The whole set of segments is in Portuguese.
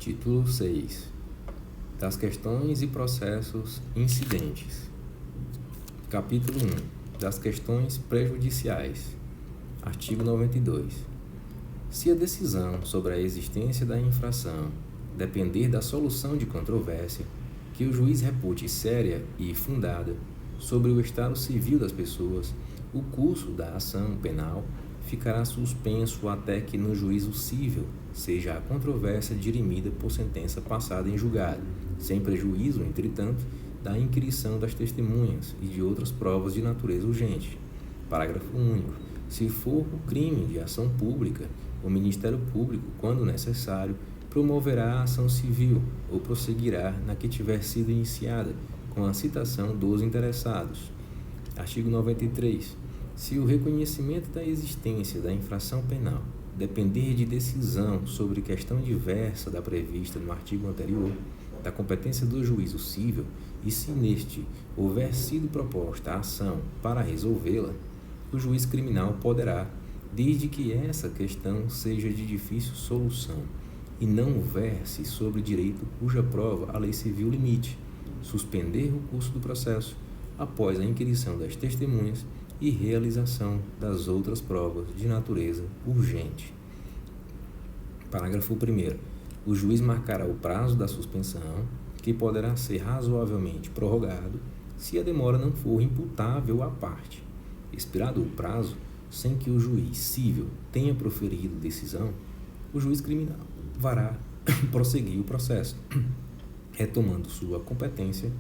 Título 6. Das questões e processos incidentes. Capítulo 1. Das questões prejudiciais. Artigo 92. Se a decisão sobre a existência da infração depender da solução de controvérsia que o juiz repute séria e fundada sobre o estado civil das pessoas, o curso da ação penal ficará suspenso até que no juízo cível seja a controvérsia dirimida por sentença passada em julgado, sem prejuízo, entretanto, da inquirição das testemunhas e de outras provas de natureza urgente. Parágrafo único. Se for o crime de ação pública, o Ministério Público, quando necessário, promoverá a ação civil ou prosseguirá na que tiver sido iniciada, com a citação dos interessados. Artigo 93. Se o reconhecimento da existência da infração penal depender de decisão sobre questão diversa da prevista no artigo anterior, da competência do juízo cível, e se neste houver sido proposta a ação para resolvê-la, o juiz criminal poderá, desde que essa questão seja de difícil solução e não verse sobre direito cuja prova a lei civil limite, suspender o curso do processo após a inquirição das testemunhas e realização das outras provas de natureza urgente. Parágrafo 1º. O juiz marcará o prazo da suspensão, que poderá ser razoavelmente prorrogado se a demora não for imputável à parte. Expirado o prazo, sem que o juiz cível tenha proferido decisão, o juiz criminal deverá prosseguir o processo, retomando sua competência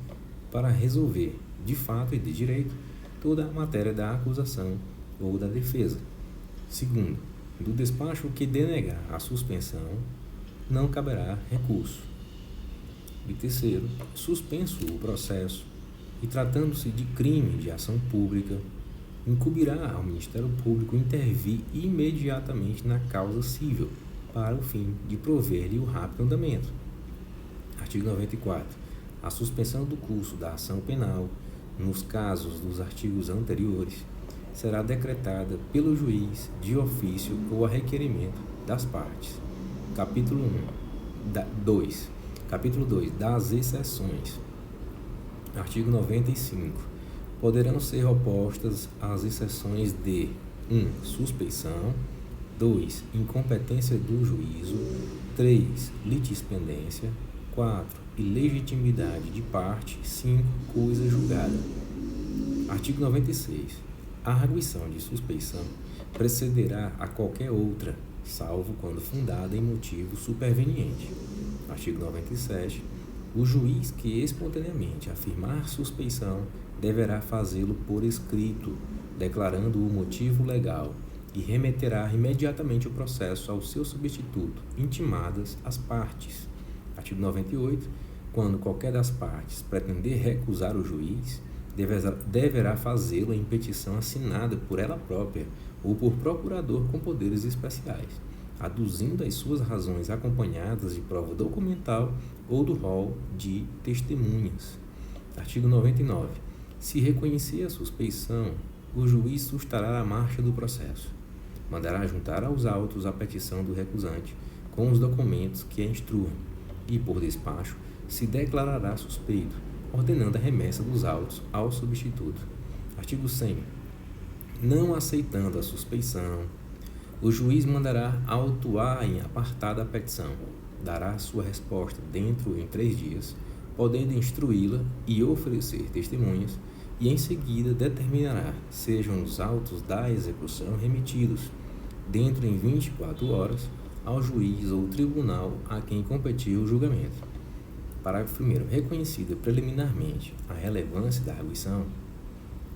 para resolver, de fato e de direito, toda a matéria da acusação ou da defesa. Segundo, do despacho que denegar a suspensão, não caberá recurso. E terceiro, suspenso o processo e tratando-se de crime de ação pública, incumbirá ao Ministério Público intervir imediatamente na causa cível para o fim de prover-lhe o rápido andamento. Artigo 94. A suspensão do curso da ação penal, nos casos dos artigos anteriores, será decretada pelo juiz de ofício ou a requerimento das partes. Capítulo 2. Capítulo 2. Das exceções. Artigo 95. Poderão ser opostas as exceções de 1. Suspeição, 2. Incompetência do juízo, 3. Litispendência, 4. Ilegitimidade de parte, 5. Coisa julgada. Artigo 96. A arguição de suspeição precederá a qualquer outra, salvo quando fundada em motivo superveniente. Artigo 97. O juiz que espontaneamente afirmar suspeição deverá fazê-lo por escrito, declarando o motivo legal, e remeterá imediatamente o processo ao seu substituto, intimadas as partes. Artigo 98. Quando qualquer das partes pretender recusar o juiz, deverá fazê-lo em petição assinada por ela própria ou por procurador com poderes especiais, aduzindo as suas razões acompanhadas de prova documental ou do rol de testemunhas. Artigo 99. Se reconhecer a suspeição, o juiz sustará a marcha do processo. Mandará juntar aos autos a petição do recusante com os documentos que a instruam e, por despacho, se declarará suspeito, ordenando a remessa dos autos ao substituto. Artigo 100. Não aceitando a suspeição, o juiz mandará autuar em apartada a petição, dará sua resposta dentro em 3 dias, podendo instruí-la e oferecer testemunhas, e em seguida determinará sejam os autos da execução remetidos, dentro em 24 horas, ao juiz ou tribunal a quem competir o julgamento. Parágrafo 1º. Reconhecida preliminarmente a relevância da arguição,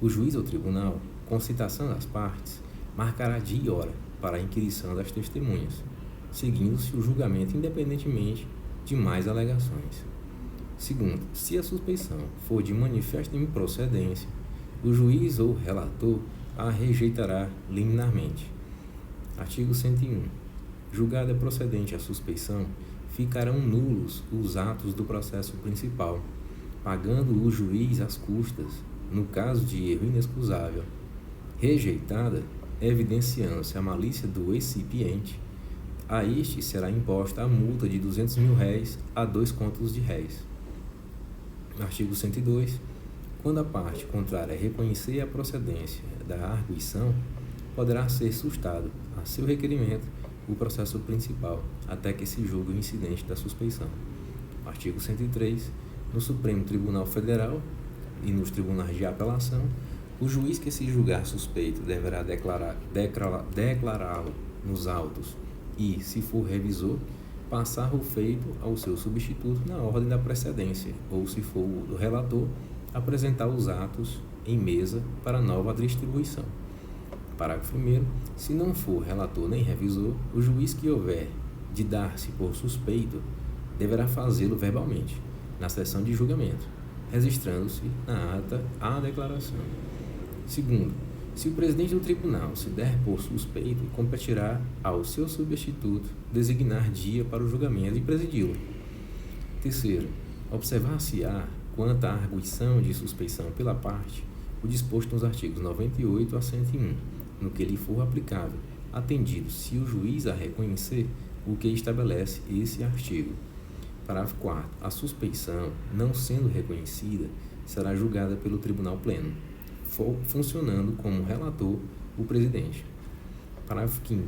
o juiz ou tribunal, com citação das partes, marcará dia e hora para a inquirição das testemunhas, seguindo-se o julgamento independentemente de mais alegações. Segundo, se a suspeição for de manifesta improcedência, o juiz ou relator a rejeitará liminarmente. Artigo 101. Julgada procedente a suspeição, ficarão nulos os atos do processo principal, pagando o juiz as custas, no caso de erro inexcusável. Rejeitada, evidenciando-se a malícia do excipiente, A este será imposta a multa de R$ 200.000 a 2 contos de réis. Artigo 102. Quando a parte contrária reconhecer a procedência da arguição, poderá ser sustado, a seu requerimento, o processo principal, até que se julgue o incidente da suspeição. Artigo 103. No Supremo Tribunal Federal e nos tribunais de apelação, o juiz que se julgar suspeito deverá declará-lo nos autos e, se for revisor, passar o feito ao seu substituto na ordem da precedência, ou, se for o relator, apresentar os atos em mesa para nova distribuição. Parágrafo 1º. Se não for relator nem revisor, o juiz que houver de dar-se por suspeito deverá fazê-lo verbalmente, na sessão de julgamento, registrando-se na ata a declaração. Segundo, se o presidente do tribunal se der por suspeito, competirá ao seu substituto designar dia para o julgamento e presidi-lo. Terceiro, observar-se-á, quanto à arguição de suspeição pela parte, o disposto nos artigos 98 a 101, no que lhe for aplicável, atendido, se o juiz a reconhecer, o que estabelece esse artigo. Parágrafo 4º. A suspeição, não sendo reconhecida, será julgada pelo Tribunal Pleno, funcionando como relator o presidente. Parágrafo 5º.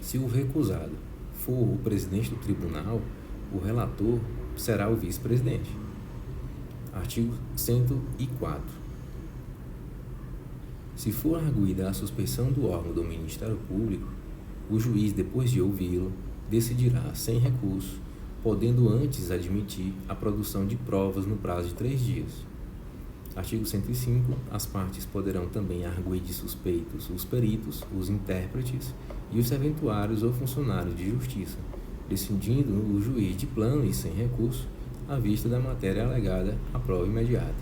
Se o recusado for o presidente do tribunal, o relator será o vice-presidente. Artigo 104. Se for arguida a suspeição do órgão do Ministério Público, o juiz, depois de ouvi-lo, decidirá sem recurso, podendo antes admitir a produção de provas no prazo de 3 dias. Artigo 105. As partes poderão também arguir de suspeitos os peritos, os intérpretes e os serventuários ou funcionários de justiça, decidindo o juiz de plano e sem recurso, à vista da matéria alegada, a prova imediata.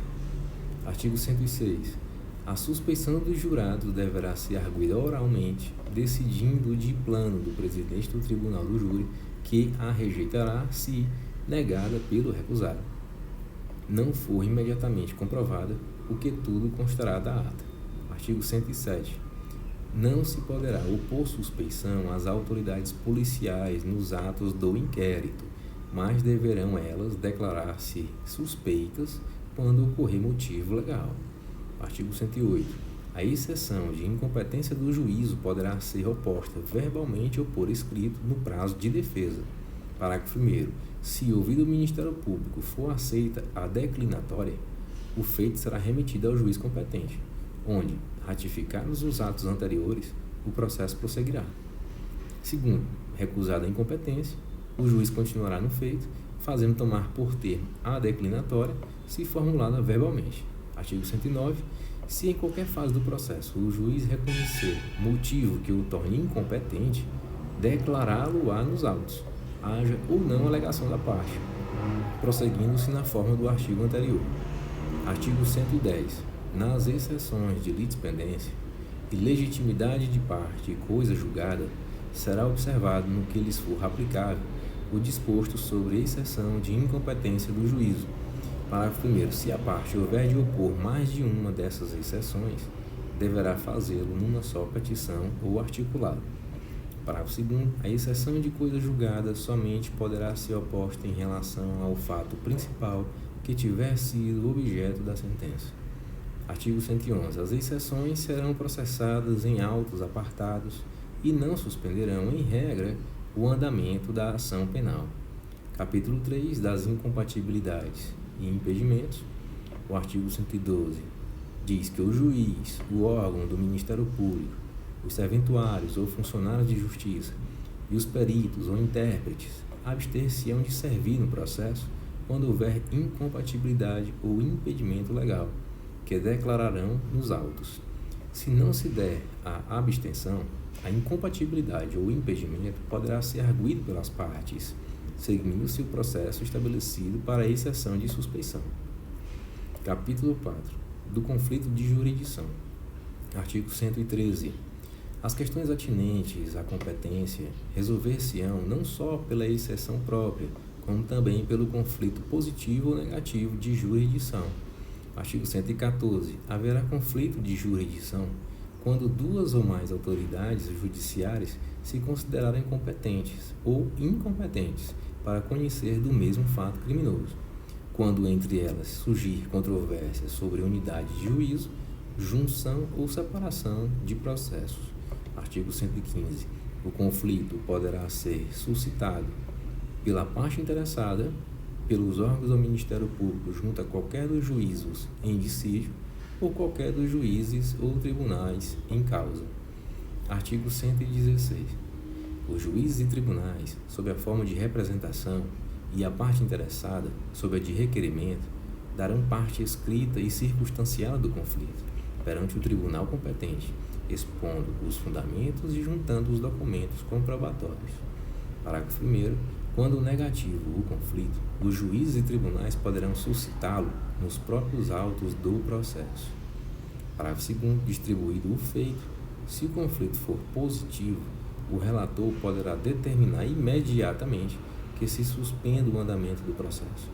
Artigo 106. A suspeição dos jurados deverá ser arguida oralmente, decidindo de plano do presidente do tribunal do júri, que a rejeitará se negada pelo recusado. Não for imediatamente comprovada, o que tudo constará da ata. Artigo 107. Não se poderá opor suspeição às autoridades policiais nos atos do inquérito, mas deverão elas declarar-se suspeitas quando ocorrer motivo legal. Artigo 108. A exceção de incompetência do juízo poderá ser oposta verbalmente ou por escrito no prazo de defesa. Parágrafo 1º. Se ouvido o Ministério Público for aceita a declinatória, o feito será remetido ao juiz competente, onde, ratificados os atos anteriores, o processo prosseguirá. Segundo, recusada a incompetência, o juiz continuará no feito, fazendo tomar por termo a declinatória, se formulada verbalmente. Artigo 109. Se em qualquer fase do processo o juiz reconhecer motivo que o torne incompetente, declará-lo-á nos autos, haja ou não alegação da parte, prosseguindo-se na forma do artigo anterior. Artigo 110. Nas exceções de litispendência e legitimidade de parte e coisa julgada, será observado no que lhes for aplicável o disposto sobre exceção de incompetência do juízo. Parágrafo 1º. Se a parte houver de opor mais de uma dessas exceções, deverá fazê-lo numa só petição ou articulado. Parágrafo 2º. A exceção de coisa julgada somente poderá ser oposta em relação ao fato principal que tiver sido objeto da sentença. Artigo 111. As exceções serão processadas em autos apartados e não suspenderão, em regra, o andamento da ação penal. Capítulo 3. Das incompatibilidades e impedimentos. O artigo 112 diz que o juiz, o órgão do Ministério Público, os serventuários ou funcionários de justiça e os peritos ou intérpretes abster-se-ão de servir no processo quando houver incompatibilidade ou impedimento legal, que declararão nos autos. Se não se der a abstenção, a incompatibilidade ou impedimento poderá ser arguído pelas partes, seguindo-se o processo estabelecido para a exceção de suspeição. Capítulo 4. Do conflito de jurisdição. Artigo 113. As questões atinentes à competência resolver-se-ão não só pela exceção própria, como também pelo conflito positivo ou negativo de jurisdição. Artigo 114. Haverá conflito de jurisdição quando duas ou mais autoridades judiciárias se considerarem competentes ou incompetentes para conhecer do mesmo fato criminoso, quando entre elas surgir controvérsia sobre unidade de juízo, junção ou separação de processos. Artigo 115. O conflito poderá ser suscitado pela parte interessada, pelos órgãos do Ministério Público junto a qualquer dos juízos em dissídio ou qualquer dos juízes ou tribunais em causa. Artigo 116. Os juízes e tribunais, sob a forma de representação, e a parte interessada, sob a de requerimento, darão parte escrita e circunstanciada do conflito perante o tribunal competente, expondo os fundamentos e juntando os documentos comprobatórios. Parágrafo 1º. Quando negativo o conflito, os juízes e tribunais poderão suscitá-lo nos próprios autos do processo. Parágrafo 2º. Distribuído o feito, se o conflito for positivo, o relator poderá determinar imediatamente que se suspenda o andamento do processo.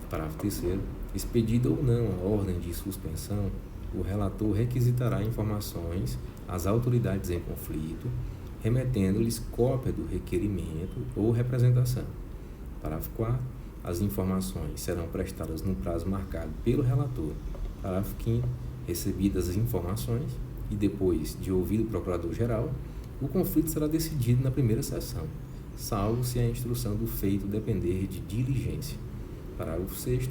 Parágrafo 3º. Expedida ou não a ordem de suspensão, o relator requisitará informações às autoridades em conflito, remetendo-lhes cópia do requerimento ou representação. Parágrafo 4º. As informações serão prestadas no prazo marcado pelo relator. Parágrafo 5º. Recebidas as informações e depois de ouvido o Procurador-Geral, o conflito será decidido na primeira sessão, salvo se a instrução do feito depender de diligência. Parágrafo 6º.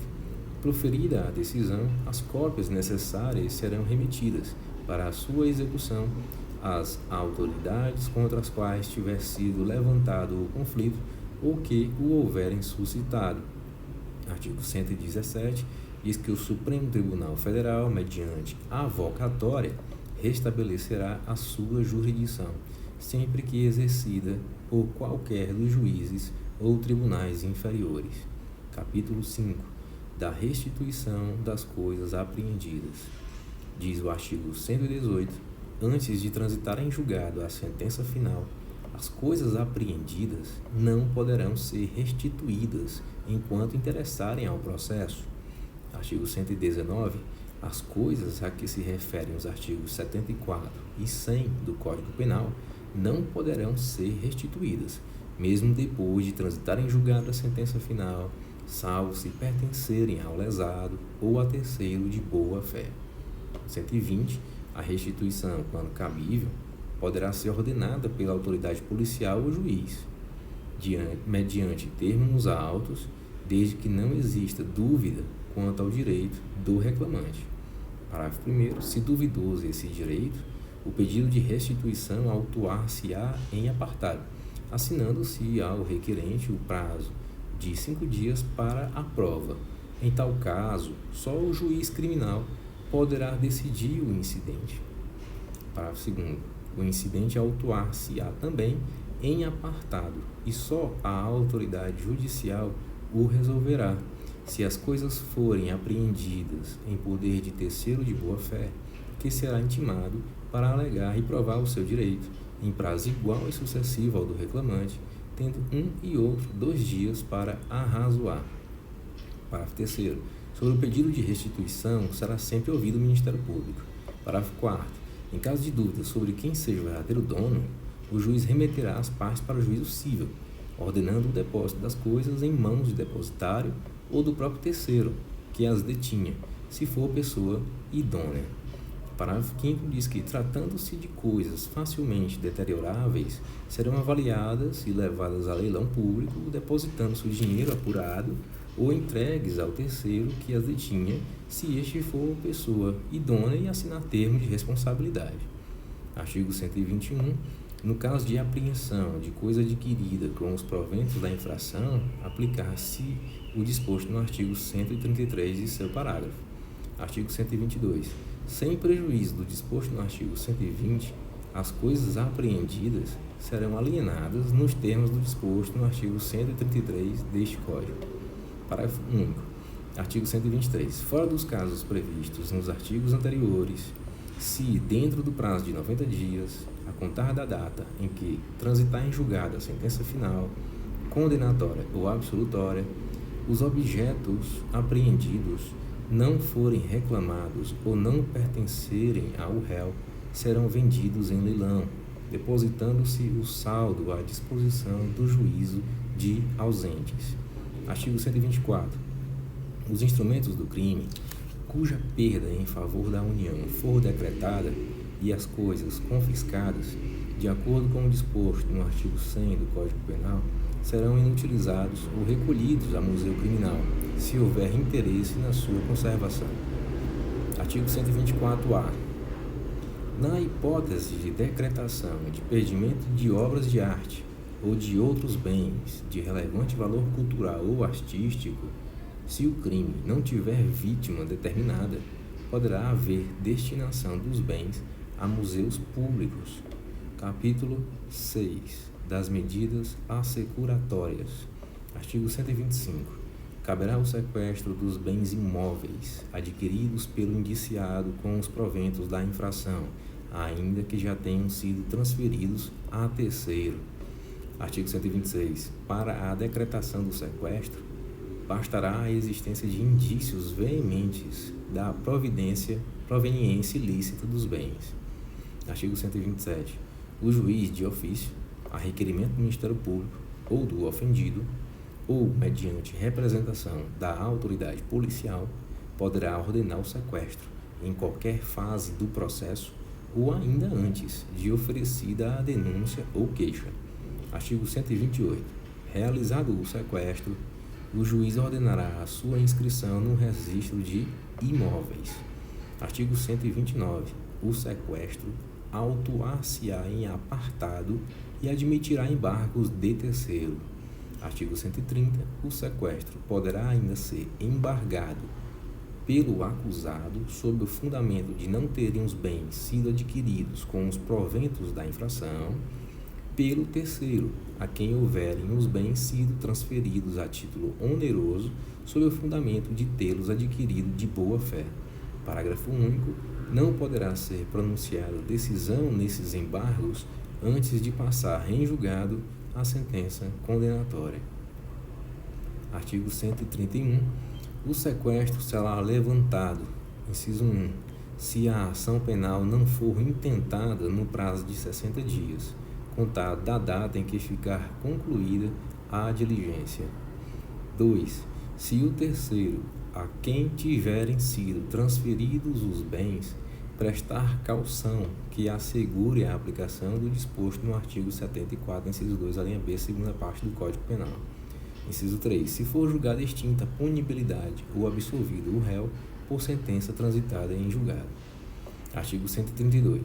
Proferida a decisão, as cópias necessárias serão remetidas para a sua execução às autoridades contra as quais tiver sido levantado o conflito ou que o houverem suscitado. Artigo 117 diz que o Supremo Tribunal Federal, mediante avocatória, restabelecerá a sua jurisdição, sempre que exercida por qualquer dos juízes ou tribunais inferiores. Capítulo 5. Da restituição das coisas apreendidas. Diz o artigo 118, antes de transitar em julgado a sentença final, as coisas apreendidas não poderão ser restituídas enquanto interessarem ao processo. Artigo 119, as coisas a que se referem os artigos 74 e 100 do Código Penal não poderão ser restituídas, mesmo depois de transitar em julgado a sentença final, salvo se pertencerem ao lesado ou a terceiro de boa fé. 120. A restituição, quando cabível, poderá ser ordenada pela autoridade policial ou juiz, mediante termo nos autos, desde que não exista dúvida quanto ao direito do reclamante. Parágrafo 1º. Se duvidoso esse direito, o pedido de restituição autuar-se-á em apartado, assinando-se ao requerente o prazo de 5 dias para a prova. Em tal caso, só o juiz criminal poderá decidir o incidente. Parágrafo 2º. O incidente autuar-se-á também em apartado e só a autoridade judicial o resolverá. Se as coisas forem apreendidas em poder de terceiro de boa-fé, que será intimado para alegar e provar o seu direito, em prazo igual e sucessivo ao do reclamante, tendo um e outro 2 dias para arrazoar. Parágrafo 3º. Sobre o pedido de restituição, será sempre ouvido o Ministério Público. Parágrafo 4º. Em caso de dúvida sobre quem seja o verdadeiro dono, o juiz remeterá as partes para o juízo cível, ordenando o depósito das coisas em mãos do depositário ou do próprio terceiro, que as detinha, se for pessoa idônea. Parágrafo 5º diz que, tratando-se de coisas facilmente deterioráveis, serão avaliadas e levadas a leilão público, depositando-se o dinheiro apurado ou entregues ao terceiro que as detinha, se este for pessoa idônea e assinar termo de responsabilidade. Artigo 121. No caso de apreensão de coisa adquirida com os proventos da infração, aplicar-se o disposto no artigo 133 e seu parágrafo. Artigo 122. Sem prejuízo do disposto no artigo 120, as coisas apreendidas serão alienadas nos termos do disposto no artigo 133 deste Código. Parágrafo único. Artigo 123. Fora dos casos previstos nos artigos anteriores, se, dentro do prazo de 90 dias, a contar da data em que transitar em julgado a sentença final, condenatória ou absolutória, os objetos apreendidos não forem reclamados ou não pertencerem ao réu, serão vendidos em leilão, depositando-se o saldo à disposição do juízo de ausentes. Artigo 124. Os instrumentos do crime, cuja perda em favor da União for decretada, e as coisas confiscadas, de acordo com o disposto no artigo 100 do Código Penal, serão inutilizados ou recolhidos a museu criminal, se houver interesse na sua conservação. Artigo 124-A. Na hipótese de decretação de perdimento de obras de arte ou de outros bens de relevante valor cultural ou artístico, se o crime não tiver vítima determinada, poderá haver destinação dos bens a museus públicos. Capítulo 6 das medidas assecuratórias. Artigo 125. Caberá o sequestro dos bens imóveis adquiridos pelo indiciado com os proventos da infração, ainda que já tenham sido transferidos a terceiro. Artigo 126. Para a decretação do sequestro, bastará a existência de indícios veementes da proveniência ilícita dos bens. Artigo 127. O juiz de ofício, a requerimento do Ministério Público ou do ofendido, ou mediante representação da autoridade policial, poderá ordenar o sequestro em qualquer fase do processo ou ainda antes de oferecida a denúncia ou queixa. Artigo 128. Realizado o sequestro, o juiz ordenará a sua inscrição no registro de imóveis. Artigo 129. O sequestro autuar-se-á em apartado e admitirá embargos de terceiro. Artigo 130. O sequestro poderá ainda ser embargado pelo acusado sob o fundamento de não terem os bens sido adquiridos com os proventos da infração, pelo terceiro, a quem houverem os bens sido transferidos a título oneroso sob o fundamento de tê-los adquirido de boa fé. Parágrafo único. Não poderá ser pronunciada decisão nesses embargos antes de passar em julgado a sentença condenatória. Artigo 131. O sequestro será levantado, inciso 1, se a ação penal não for intentada no prazo de 60 dias, contado da data em que ficar concluída a diligência. 2. Se o terceiro, a quem tiverem sido transferidos os bens, prestar caução que assegure a aplicação do disposto no artigo 74, inciso 2, alínea B, segunda parte do Código Penal. Inciso 3. Se for julgada extinta a punibilidade ou absolvido o réu por sentença transitada em julgado. Artigo 132.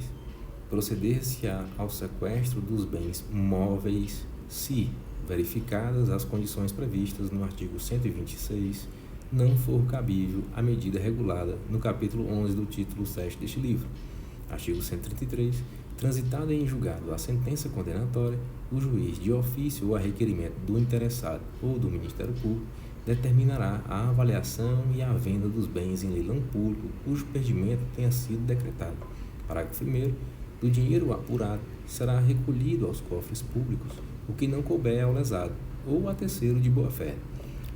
Proceder-se-á ao sequestro dos bens móveis se, verificadas as condições previstas no artigo 126, não for cabível a medida regulada no capítulo 11 do título 7 deste livro. Artigo 133. Transitada em julgado a sentença condenatória, o juiz de ofício ou a requerimento do interessado ou do Ministério Público determinará a avaliação e a venda dos bens em leilão público cujo perdimento tenha sido decretado. Parágrafo 1º. Do dinheiro apurado será recolhido aos cofres públicos o que não couber ao lesado ou a terceiro de boa-fé.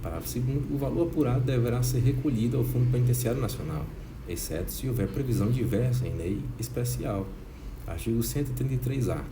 Parágrafo 2º. O valor apurado deverá ser recolhido ao Fundo Penitenciário Nacional, exceto se houver previsão diversa em lei especial. Artigo 133-A.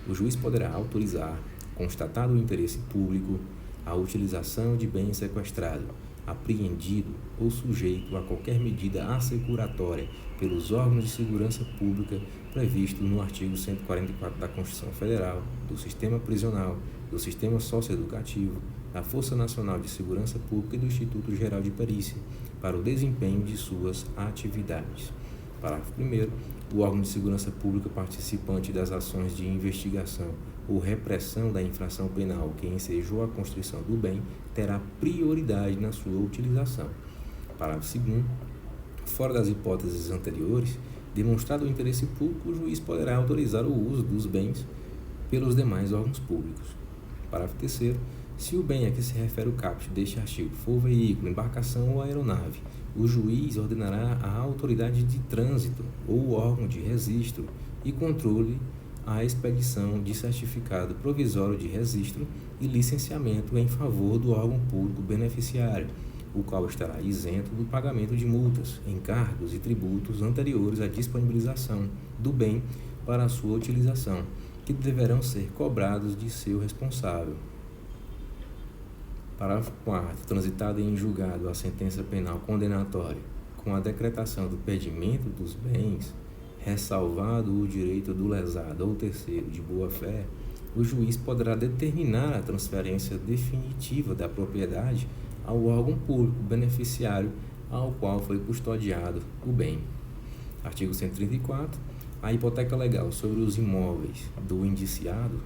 O juiz poderá autorizar, constatado o interesse público, a utilização de bem sequestrado, apreendido ou sujeito a qualquer medida assecuratória pelos órgãos de segurança pública previsto no artigo 144 da Constituição Federal, do Sistema Prisional, do Sistema Socioeducativo, da Força Nacional de Segurança Pública e do Instituto Geral de Perícia, para o desempenho de suas atividades. Parágrafo 1º. O órgão de segurança pública participante das ações de investigação ou repressão da infração penal que ensejou a constrição do bem terá prioridade na sua utilização. Parágrafo 2º. Fora das hipóteses anteriores, demonstrado o interesse público, o juiz poderá autorizar o uso dos bens pelos demais órgãos públicos. Parágrafo 3º. Se o bem a que se refere o caput deste artigo for veículo, embarcação ou aeronave, o juiz ordenará à autoridade de trânsito ou órgão de registro e controle a expedição de certificado provisório de registro e licenciamento em favor do órgão público beneficiário, o qual estará isento do pagamento de multas, encargos e tributos anteriores à disponibilização do bem para a sua utilização, que deverão ser cobrados de seu responsável. Parágrafo 4º. Transitada em julgado a sentença penal condenatória, com a decretação do perdimento dos bens, ressalvado o direito do lesado ou terceiro de boa-fé, o juiz poderá determinar a transferência definitiva da propriedade ao órgão público beneficiário ao qual foi custodiado o bem. Artigo 134. A hipoteca legal sobre os imóveis do indiciado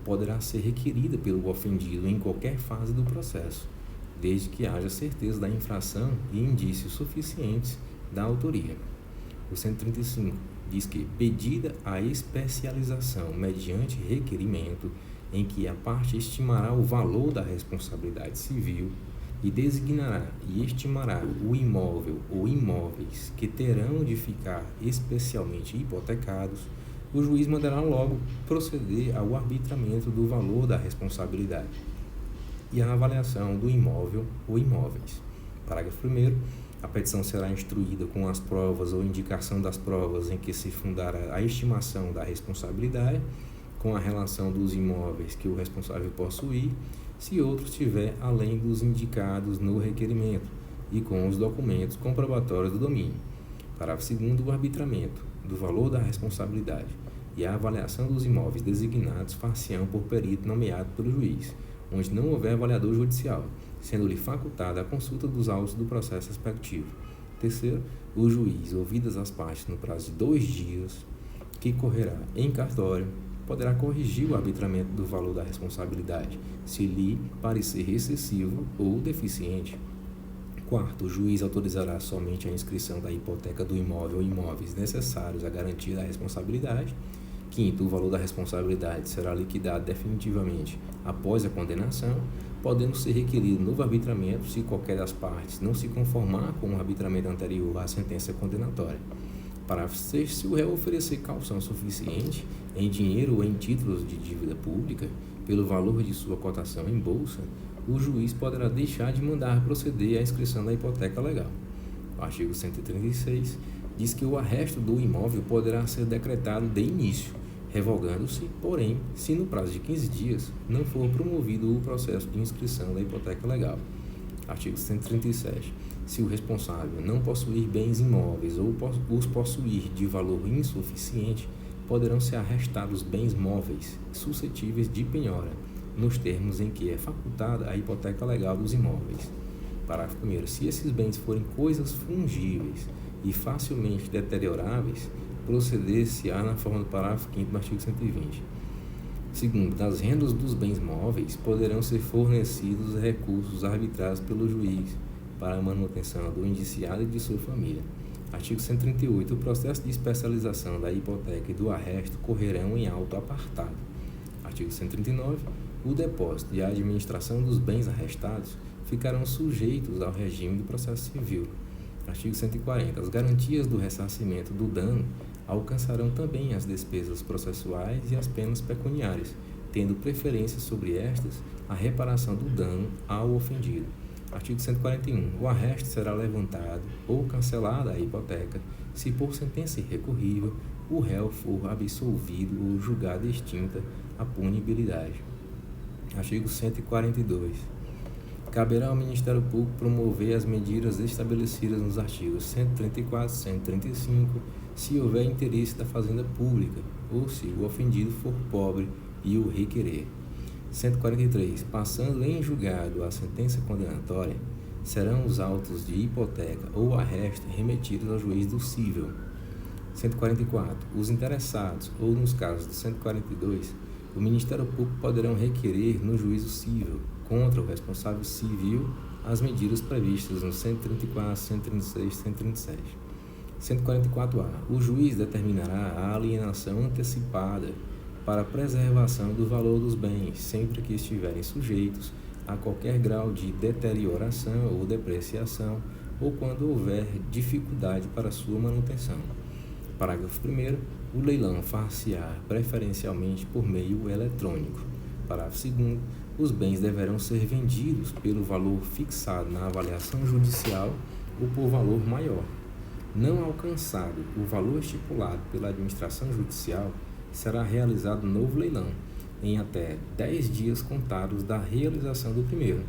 poderá ser requerida pelo ofendido em qualquer fase do processo, desde que haja certeza da infração e indícios suficientes da autoria. O 135 diz que, pedida a especialização mediante requerimento em que a parte estimará o valor da responsabilidade civil e designará e estimará o imóvel ou imóveis que terão de ficar especialmente hipotecados, o juiz mandará logo proceder ao arbitramento do valor da responsabilidade e à avaliação do imóvel ou imóveis. Parágrafo 1º. A petição será instruída com as provas ou indicação das provas em que se fundará a estimação da responsabilidade, com a relação dos imóveis que o responsável possuir, se outros tiver além dos indicados no requerimento, e com os documentos comprobatórios do domínio. Parágrafo 2º. O arbitramento do valor da responsabilidade e a avaliação dos imóveis designados far-se-ão por perito nomeado pelo juiz, onde não houver avaliador judicial, sendo-lhe facultada a consulta dos autos do processo respectivo. Terceiro, o juiz, ouvidas as partes no prazo de 2 dias, que correrá em cartório, poderá corrigir o arbitramento do valor da responsabilidade, se lhe parecer excessivo ou deficiente. Quarto, o juiz autorizará somente a inscrição da hipoteca do imóvel ou imóveis necessários à garantia da responsabilidade. Quinto, o valor da responsabilidade será liquidado definitivamente após a condenação, podendo ser requerido novo arbitramento se qualquer das partes não se conformar com o arbitramento anterior à sentença condenatória. Parágrafo 6º. Se o réu oferecer caução suficiente em dinheiro ou em títulos de dívida pública pelo valor de sua cotação em bolsa, o juiz poderá deixar de mandar proceder à inscrição da hipoteca legal. O artigo 136 diz que o arresto do imóvel poderá ser decretado de início, revogando-se, porém, se no prazo de 15 dias não for promovido o processo de inscrição da hipoteca legal. Artigo 137. Se o responsável não possuir bens imóveis ou os possuir de valor insuficiente, poderão ser arrestados bens móveis suscetíveis de penhora, nos termos em que é facultada a hipoteca legal dos imóveis. Parágrafo 1º. Se esses bens forem coisas fungíveis e facilmente deterioráveis, proceder-se-á na forma do parágrafo 5º do artigo 120. Segundo, das rendas dos bens móveis poderão ser fornecidos recursos arbitrados pelo juiz para a manutenção do indiciado e de sua família. Artigo 138. O processo de especialização da hipoteca e do arresto correrão em auto apartado. Artigo 139. O depósito e a administração dos bens arrestados ficarão sujeitos ao regime do processo civil. Artigo 140. As garantias do ressarcimento do dano alcançarão também as despesas processuais e as penas pecuniárias, tendo preferência sobre estas a reparação do dano ao ofendido. Artigo 141. O arresto será levantado ou cancelada a hipoteca se por sentença irrecorrível o réu for absolvido ou julgada extinta a punibilidade. Artigo 142. Caberá ao Ministério Público promover as medidas estabelecidas nos artigos 134 e 135, se houver interesse da Fazenda Pública ou se o ofendido for pobre e o requerer. 143. Passando em julgado a sentença condenatória, serão os autos de hipoteca ou arresto remetidos ao juiz do cível. 144. Os interessados, ou nos casos do 142, o Ministério Público poderão requerer no juízo cível contra o responsável civil as medidas previstas no 134, 136 e 137. 144-A. O juiz determinará a alienação antecipada para a preservação do valor dos bens, sempre que estiverem sujeitos a qualquer grau de deterioração ou depreciação, ou quando houver dificuldade para sua manutenção. Parágrafo 1º. O leilão far-se-á preferencialmente por meio eletrônico. Parágrafo 2º. os bens deverão ser vendidos pelo valor fixado na avaliação judicial ou por valor maior. Não alcançado o valor estipulado pela administração judicial, será realizado novo leilão, em até 10 dias contados da realização do primeiro,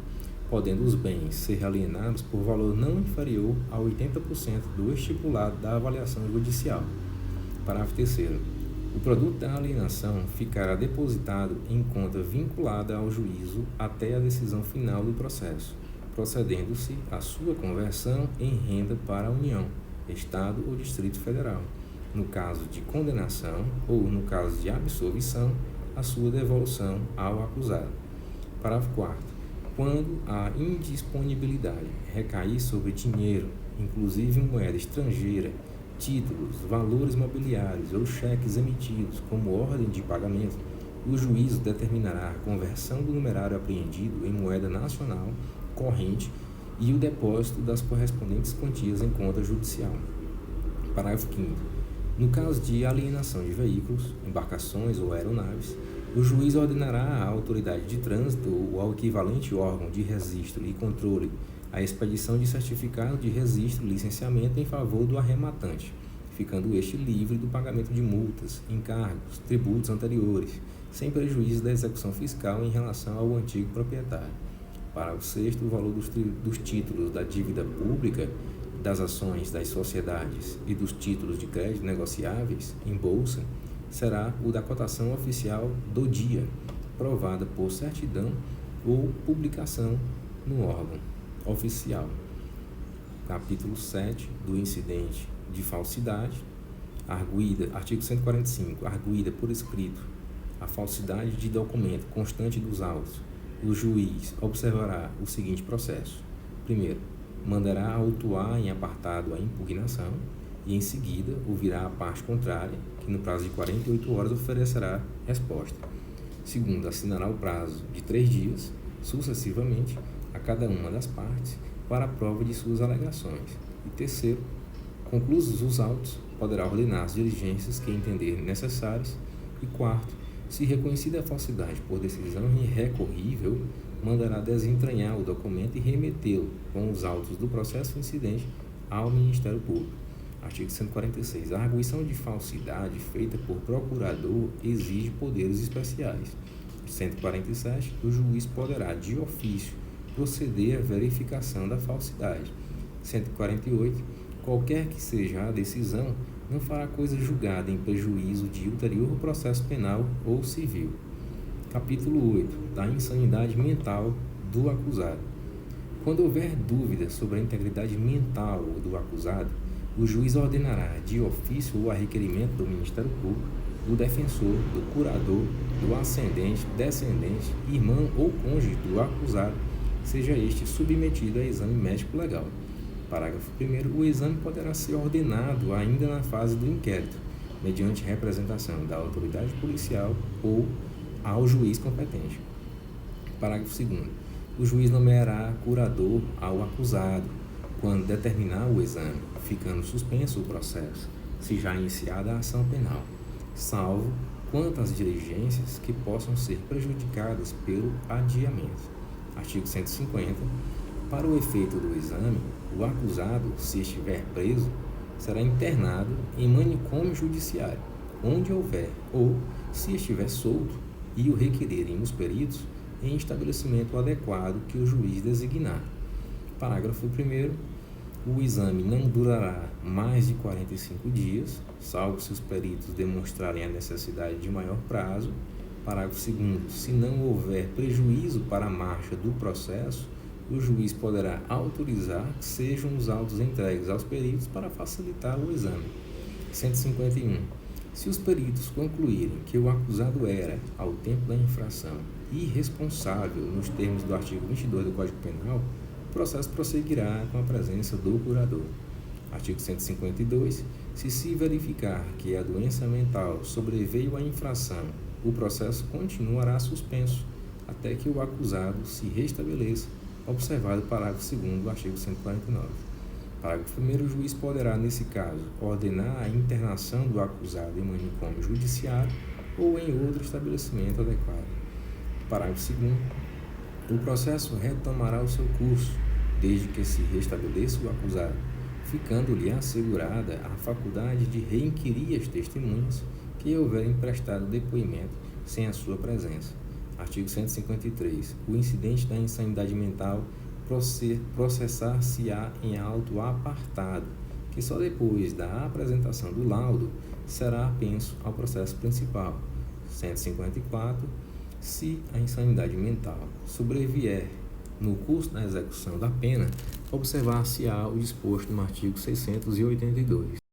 podendo os bens ser alienados por valor não inferior a 80% do estipulado da avaliação judicial. Parágrafo 3º. O produto da alienação ficará depositado em conta vinculada ao juízo até a decisão final do processo, procedendo-se à sua conversão em renda para a União, Estado ou Distrito Federal. No caso de condenação ou no caso de absolvição, a sua devolução ao acusado. Parágrafo 4º. Quando a indisponibilidade recair sobre dinheiro, inclusive moeda estrangeira, títulos, valores mobiliários ou cheques emitidos como ordem de pagamento, o juízo determinará a conversão do numerário apreendido em moeda nacional corrente e o depósito das correspondentes quantias em conta judicial. Parágrafo 5º. No caso de alienação de veículos, embarcações ou aeronaves, o juiz ordenará à autoridade de trânsito ou ao equivalente órgão de registro e controle a expedição de certificado de registro e licenciamento em favor do arrematante, ficando este livre do pagamento de multas, encargos, tributos anteriores, sem prejuízo da execução fiscal em relação ao antigo proprietário. Parágrafo 6º. O valor dos títulos da dívida pública, das ações das sociedades e dos títulos de crédito negociáveis em bolsa será o da cotação oficial do dia, provada por certidão ou publicação no órgão oficial. Capítulo 7 do incidente de falsidade. Arguida, artigo 145. Arguida por escrito a falsidade de documento constante dos autos, o juiz observará o seguinte processo. Primeiro, mandará autuar em apartado a impugnação e, em seguida, ouvirá a parte contrária, que no prazo de 48 horas oferecerá resposta. Segundo, assinará o prazo de 3 dias, sucessivamente, a cada uma das partes, para a prova de suas alegações. E terceiro, concluídos os autos, poderá ordenar as diligências que entender necessárias. E quarto, se reconhecida a falsidade por decisão irrecorrível, mandará desentranhar o documento e remetê-lo com os autos do processo incidente ao Ministério Público. Artigo 146. A arguição de falsidade feita por procurador exige poderes especiais. 147. O juiz poderá, de ofício, proceder à verificação da falsidade. 148. Qualquer que seja a decisão, não fará coisa julgada em prejuízo de ulterior processo penal ou civil. Capítulo 8. Da insanidade mental do acusado. Quando houver dúvida sobre a integridade mental do acusado, o juiz ordenará, de ofício ou a requerimento do Ministério Público, do defensor, do curador, do ascendente, descendente, irmão ou cônjuge do acusado, seja este submetido a exame médico legal. Parágrafo 1º. O exame poderá ser ordenado ainda na fase do inquérito, mediante representação da autoridade policial ou ao juiz competente. Parágrafo 2º. O juiz nomeará curador ao acusado quando determinar o exame, ficando suspenso o processo, se já iniciada a ação penal, salvo quanto às diligências que possam ser prejudicadas pelo adiamento. Artigo 150. Para o efeito do exame, o acusado, se estiver preso, será internado em manicômio judiciário, onde houver, ou, se estiver solto e o requererem os peritos, em estabelecimento adequado que o juiz designar. Parágrafo 1º. O exame não durará mais de 45 dias, salvo se os peritos demonstrarem a necessidade de maior prazo. Parágrafo 2º. Se não houver prejuízo para a marcha do processo, o juiz poderá autorizar que sejam os autos entregues aos peritos para facilitar o exame. 151. Se os peritos concluírem que o acusado era, ao tempo da infração, irresponsável nos termos do artigo 22 do Código Penal, o processo prosseguirá com a presença do curador. Artigo 152. Se verificar que a doença mental sobreveio à infração, o processo continuará suspenso até que o acusado se restabeleça, observado o parágrafo 2º do artigo 149. Parágrafo 1º. O juiz poderá, nesse caso, ordenar a internação do acusado em manicômio judiciário ou em outro estabelecimento adequado. Parágrafo 2º. O processo retomará o seu curso, desde que se restabeleça o acusado, ficando-lhe assegurada a faculdade de reinquirir as testemunhas que houverem prestado depoimento sem a sua presença. Artigo 153. O incidente da insanidade mental processar-se-á em auto apartado, que só depois da apresentação do laudo será apenso ao processo principal. 154. Se a insanidade mental sobrevier no curso da execução da pena, observar-se-á o disposto no artigo 682.